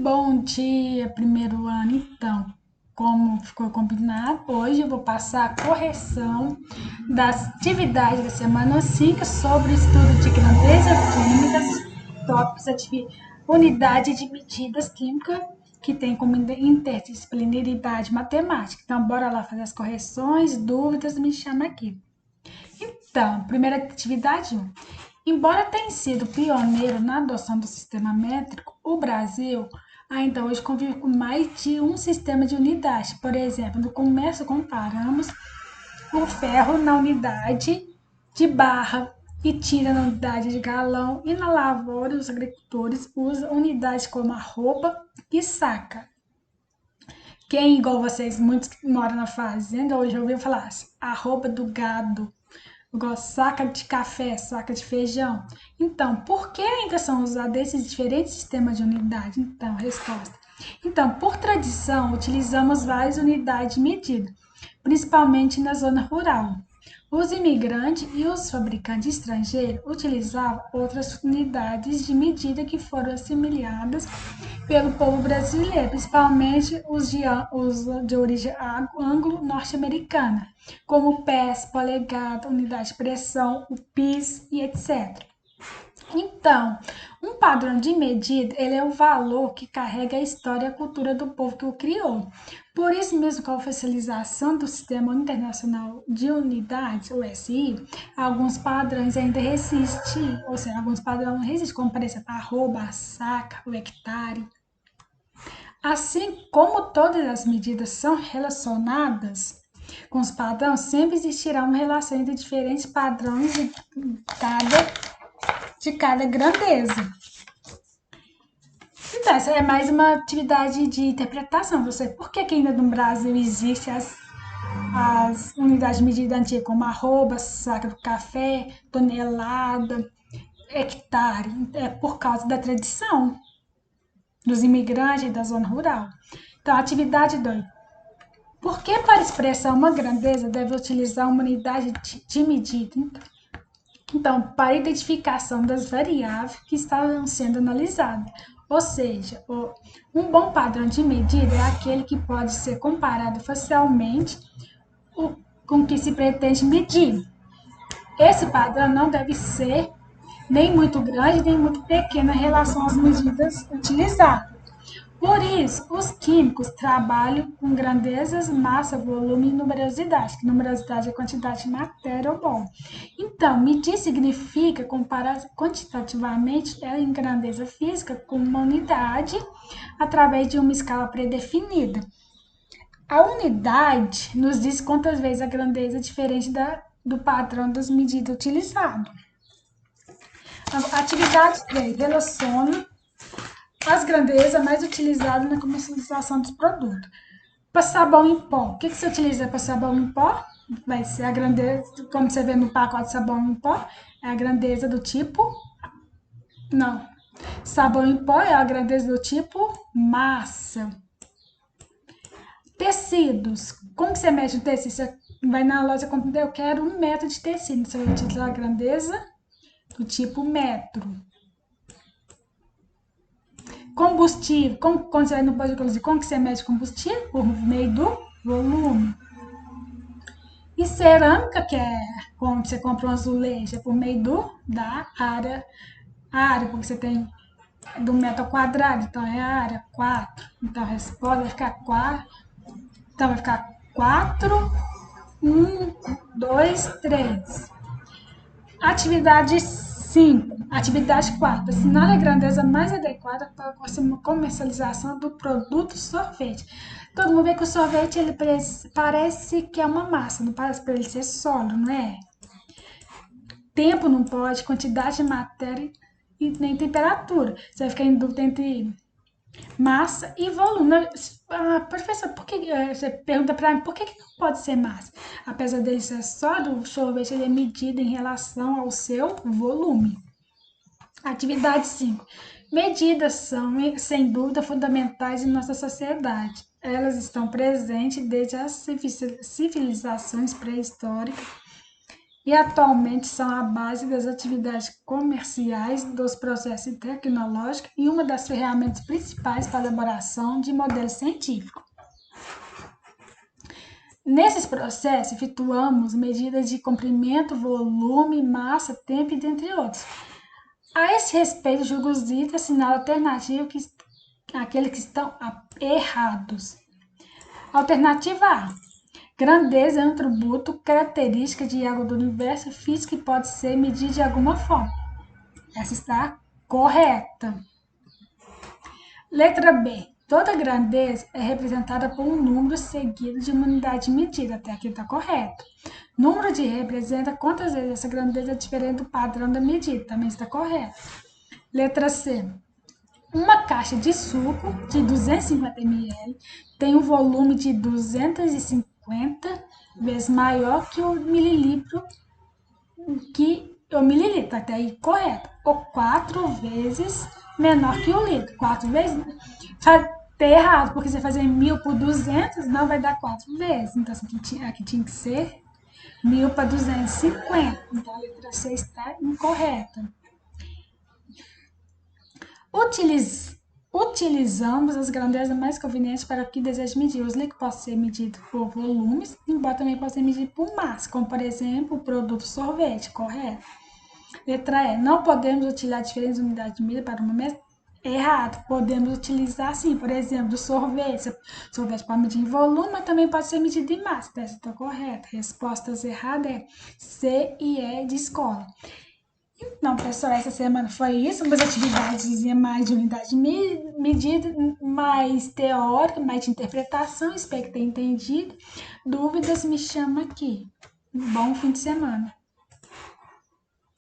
Bom dia, primeiro ano. Então, como ficou combinado, hoje eu vou passar a correção das atividades da semana 5 sobre o estudo de grandezas químicas, tópicos, unidade de medidas químicas, que tem como interdisciplinaridade matemática. Então, bora lá fazer as correções, dúvidas, me chama aqui. Então, primeira atividade 1. Embora tenha sido pioneiro na adoção do sistema métrico, o Brasil ainda hoje convive com mais de um sistema de unidade. Por exemplo, no comércio comparamos o ferro na unidade de barra e tinta na unidade de galão, e na lavoura os agricultores usam unidades como arroba e saca. Quem, igual vocês, muitos que moram na fazenda, hoje ouviu falar assim, arroba do gado, igual saca de café, saca de feijão. Então, por que ainda são usados esses diferentes sistemas de unidade? Então, resposta. Então, por tradição, utilizamos várias unidades de medida, principalmente na zona rural. Os imigrantes e os fabricantes estrangeiros utilizavam outras unidades de medida que foram assimiladas pelo povo brasileiro, principalmente os de origem anglo-norte-americana, como pés, polegada, unidade de pressão, o PIS e etc. Então, um padrão de medida, ele é o valor que carrega a história e a cultura do povo que o criou. Por isso mesmo, com a oficialização do Sistema Internacional de Unidades, o SI, alguns padrões ainda resistem, ou seja, alguns padrões resistem, como por exemplo, a arroba, a saca, o hectare. Assim como todas as medidas são relacionadas com os padrões, sempre existirá uma relação entre diferentes padrões de cada grandeza. Então, essa é mais uma atividade de interpretação. Você, por que ainda no Brasil existem as unidades de medida antigas, como arroba, saca do café, tonelada, hectare? É por causa da tradição dos imigrantes da zona rural. Então, atividade 2. Por que para expressar uma grandeza deve utilizar uma unidade de medida? Então, para a identificação das variáveis que estão sendo analisadas. Ou seja, um bom padrão de medida é aquele que pode ser comparado facilmente com o que se pretende medir. Esse padrão não deve ser nem muito grande nem muito pequeno em relação às medidas utilizadas. Por isso, os químicos trabalham com grandezas, massa, volume e numerosidade, que numerosidade é a quantidade de matéria ou bom. Então, medir significa comparar quantitativamente em grandeza física com uma unidade através de uma escala predefinida. A unidade nos diz quantas vezes a grandeza é diferente do padrão das medidas utilizado. A atividade 3 relaciona as grandezas mais utilizadas na comercialização dos produtos. Para sabão em pó. O que você utiliza para sabão em pó? Vai ser a grandeza, como você vê no pacote de sabão em pó, é a grandeza do tipo. Não. Sabão em pó é a grandeza do tipo massa. Tecidos. Como que você mede o tecido? Você vai na loja e compra, eu quero 1 metro de tecido. Você vai utilizar a grandeza do tipo metro. Combustível. Quando você vai no posto de combustível, como que você mede combustível? Por meio do volume. E cerâmica, que é quando você compra um azulejo, é por meio da área, porque você tem do metro ao quadrado, então é a área 4. Então a resposta vai ficar 4. Então vai ficar 4, 1, 2, 3. Atividade 5. Atividade 4. Assinale a grandeza mais adequada para a comercialização do produto sorvete. Todo mundo vê que o sorvete ele parece que é uma massa, não parece para ele ser sólido, não é? Tempo não pode, quantidade de matéria e nem temperatura. Você vai ficar em dúvida entre massa e volume. Ah, professor, por que você pergunta para mim por que não pode ser massa? Apesar dele ser sólido, o sorvete ele é medido em relação ao seu volume. Atividade 5. Medidas são, sem dúvida, fundamentais em nossa sociedade. Elas estão presentes desde as civilizações pré-históricas e atualmente são a base das atividades comerciais, dos processos tecnológicos e uma das ferramentas principais para a elaboração de modelos científicos. Nesses processos, efetuamos medidas de comprimento, volume, massa, tempo e dentre outros. A esse respeito, julgo os itens sinal alternativo aqueles que estão errados. Alternativa A. Grandeza é um atributo característica de algo do universo físico que pode ser medido de alguma forma. Essa está correta. Letra B. Toda grandeza é representada por um número seguido de uma unidade de medida. Até aqui está correto. Número de representa quantas vezes essa grandeza é diferente do padrão da medida. Também está correto. Letra C. Uma caixa de suco de 250 ml tem um volume de 250 vezes maior que o mililitro, até aí correto, ou 4 vezes menor que o litro. 4 vezes tá errado, porque você fazer 1000 por 200 não vai dar 4 vezes. Então aqui tinha que ser 1000 para 250. Então a letra C está incorreta. Utilizamos as grandezas mais convenientes para o que deseja medir. Os líquidos podem ser medidos por volumes, embora também possam ser medidos por massa, como por exemplo o produto sorvete, correto? Letra E. Não podemos utilizar diferentes unidades de medida para uma mesma. Errado. Podemos utilizar sim, por exemplo, o sorvete. Sorvete pode medir em volume, mas também pode ser medido em massa. Essa está correta. Respostas erradas é C e E de escola. Então, pessoal, essa semana foi isso. Umas atividades mais de unidade de medida, mais teórica, mais de interpretação. Espero que tenha entendido. Dúvidas, me chama aqui. Bom fim de semana.